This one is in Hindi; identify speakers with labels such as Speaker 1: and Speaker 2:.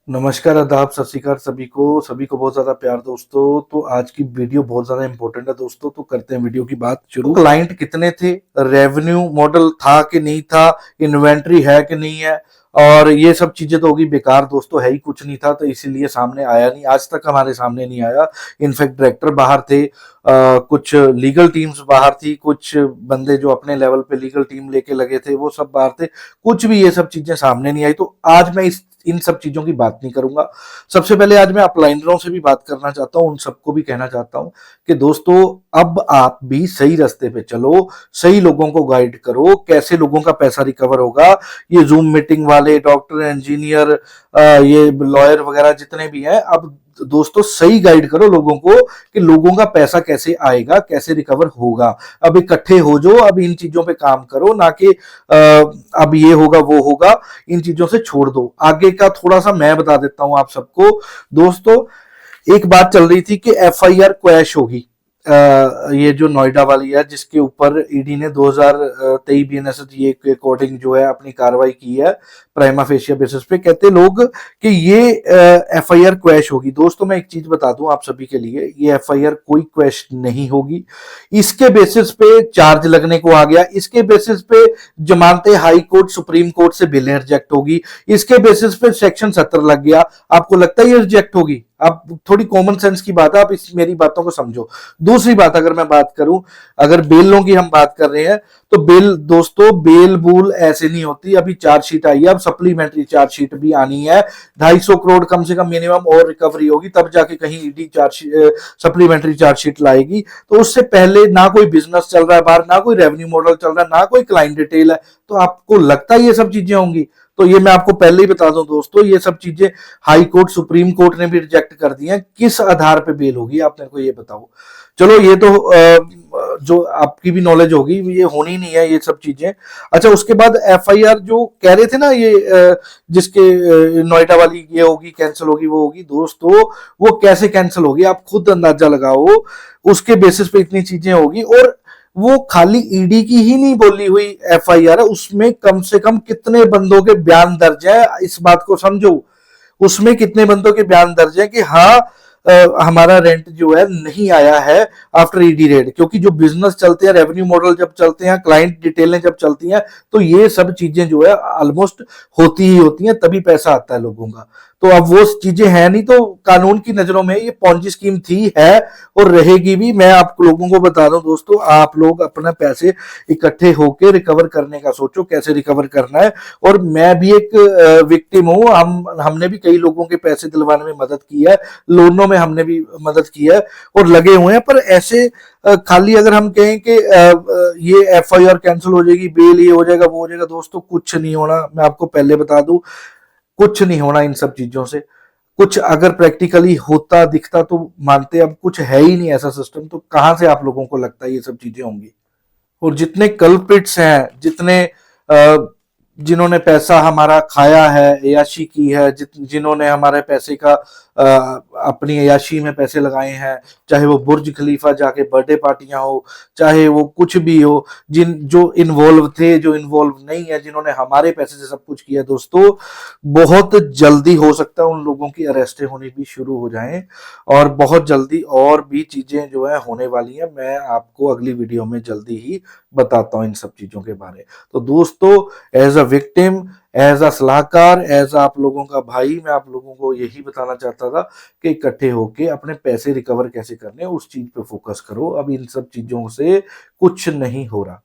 Speaker 1: नमस्कार, आदाब, सत श्री अकाल सभी को बहुत ज़्यादा प्यार दोस्तों। तो आज की वीडियो बहुत ज़्यादा इंपॉर्टेंट है दोस्तों, तो करते हैं वीडियो की बात शुरू। क्लाइंट कितने थे, रेवेन्यू मॉडल था कि नहीं था, इन्वेंट्री है कि नहीं है, और ये सब चीज़ें तो होगी बेकार दोस्तों, है ही कुछ नहीं था, तो इसीलिए सामने आया नहीं, आज तक हमारे सामने नहीं आया। इनफैक्ट डायरेक्टर बाहर थे, कुछ लीगल टीम्स बाहर थी, कुछ बंदे जो अपने लेवल पे लीगल टीम लेके लगे थे वो सब बाहर थे, कुछ भी ये सब चीज़ें सामने नहीं आई। तो आज मैं इन सब चीजों की बात नहीं करूंगा। सबसे पहले आज मैं अपलाइनरों से भी बात करना चाहता हूं, उन सबको भी कहना चाहता हूं कि दोस्तों अब आप भी सही रास्ते पे चलो, सही लोगों को गाइड करो, कैसे लोगों का पैसा रिकवर होगा। ये जूम मीटिंग वाले डॉक्टर, इंजीनियर, ये लॉयर वगैरह जितने भी हैं, अब दोस्तों सही गाइड करो लोगों को कि लोगों का पैसा कैसे आएगा, कैसे रिकवर होगा। अब इकट्ठे हो जाओ, अब इन चीजों पे काम करो, ना कि अब ये होगा वो होगा, इन चीजों से छोड़ दो। आगे का थोड़ा सा मैं बता देता हूं आप सबको दोस्तों। एक बात चल रही थी कि एफआईआर क्वैश होगी, ये जो नोएडा वाली है, जिसके ऊपर ईडी ने 2023 बीएनएसए के अकॉर्डिंग जो है अपनी कार्रवाई की है प्राइमा फेशिया बेसिस पे। कहते लोग कि ये एफआईआर क्वैश होगी। दोस्तों मैं एक चीज बता दूं आप सभी के लिए, ये एफआईआर कोई क्वैश नहीं होगी। इसके बेसिस पे चार्ज लगने को आ गया, इसके बेसिस पे जमानतें हाई कोर्ट सुप्रीम कोर्ट से बिलें रिजेक्ट होगी, इसके बेसिस पे सेक्शन 70 लग गया। आपको लगता है ये रिजेक्ट होगी? आप थोड़ी कॉमन सेंस की बात है, आप इस मेरी बातों को समझो। दूसरी बात अगर मैं बात करूं, अगर बेलों की हम बात कर रहे हैं, तो बेल दोस्तों, बेल बूल ऐसे नहीं होती। अभी चार्जशीट आई है, अब सप्लीमेंट्री चार्जशीट भी आनी है। 250 करोड़ कम से कम मिनिमम और रिकवरी होगी, तब जाके कहीं ईडी सप्लीमेंट्री चार्जशीट लाएगी। तो उससे पहले ना कोई बिजनेस चल रहा है बाहर, ना कोई रेवेन्यू मॉडल चल रहा है, ना कोई क्लाइंट डिटेल है। तो आपको लगता है ये सब चीजें होंगी? तो ये मैं आपको पहले ही बता दूं दोस्तों, ये सब चीजें हाई कोर्ट सुप्रीम कोर्ट ने भी रिजेक्ट कर दी है। किस आधार पे बेल होगी, आप मेरे को ये बताओ। चलो ये तो जो आपकी भी नॉलेज होगी, ये होनी नहीं है ये सब चीजें। अच्छा, उसके बाद एफआईआर जो कह रहे थे ना, ये जिसके नोएडा वाली ये होगी, कैंसिल होगी, वो होगी दोस्तों, वो कैसे कैंसिल होगी आप खुद अंदाजा लगाओ। उसके बेसिस पे इतनी चीजें होगी, और वो खाली ईडी की ही नहीं बोली हुई एफआईआर है, उसमें कम से कम कितने बंदों के बयान दर्ज है, इस बात को समझो। उसमें कितने बंदों के बयान दर्ज है कि हाँ, हमारा रेंट जो है नहीं आया है आफ्टर ईडी रेड। क्योंकि जो बिजनेस चलते हैं, रेवेन्यू मॉडल जब चलते हैं, क्लाइंट डिटेलें जब चलती हैं, तो ये सब चीजें जो है ऑलमोस्ट होती ही होती हैं, तभी पैसा आता है लोगों का। तो अब वो चीजें हैं नहीं, तो कानून की नजरों में ये पॉन्जी स्कीम थी, है और रहेगी भी। मैं आप लोगों को बता दूं दोस्तों, आप लोग अपना पैसे इकट्ठे होकर रिकवर करने का सोचो, कैसे रिकवर करना है। और मैं भी एक विक्टिम हूं, हमने भी कई लोगों के पैसे दिलवाने में मदद की है, लोनों में हमने भी मदद की है और लगे हुए हैं। पर ऐसे खाली अगर हम कहें कि ये एफआईआर कैंसिल हो जाएगी, बेल ये हो जाएगा, वो हो जाएगा, दोस्तों कुछ नहीं होना। मैं आपको पहले बता दूं, कुछ नहीं होना इन सब चीजों से। कुछ अगर प्रैक्टिकली होता दिखता तो मानते, अब कुछ है ही नहीं ऐसा सिस्टम, तो कहां से आप लोगों को लगता है ये सब चीजें होंगी? और जितने कल्प्रिट्स हैं, जितने जिन्होंने पैसा हमारा खाया है, अयाशी की है, जिन्होंने हमारे पैसे का अपनी अयाशी में पैसे लगाए हैं, चाहे वो बुर्ज खलीफा जाके बर्थडे पार्टियां हो, चाहे वो कुछ भी हो, जिन जो इन्वॉल्व थे, जो इन्वॉल्व नहीं है, जिन्होंने हमारे पैसे से सब कुछ किया दोस्तों, बहुत जल्दी हो सकता है उन लोगों की अरेस्टें होनी भी शुरू हो जाएं। और बहुत जल्दी और भी चीजें जो है होने वाली हैं। मैं आपको अगली वीडियो में जल्दी ही बताता हूं इन सब चीजों के बारे में। तो दोस्तों, as a victim, as a सलाहकार, एज आप लोगों का भाई, मैं आप लोगों को यही बताना चाहता था कि इकट्ठे होके अपने पैसे रिकवर कैसे करने, उस चीज पे फोकस करो। अब इन सब चीजों से कुछ नहीं हो रहा।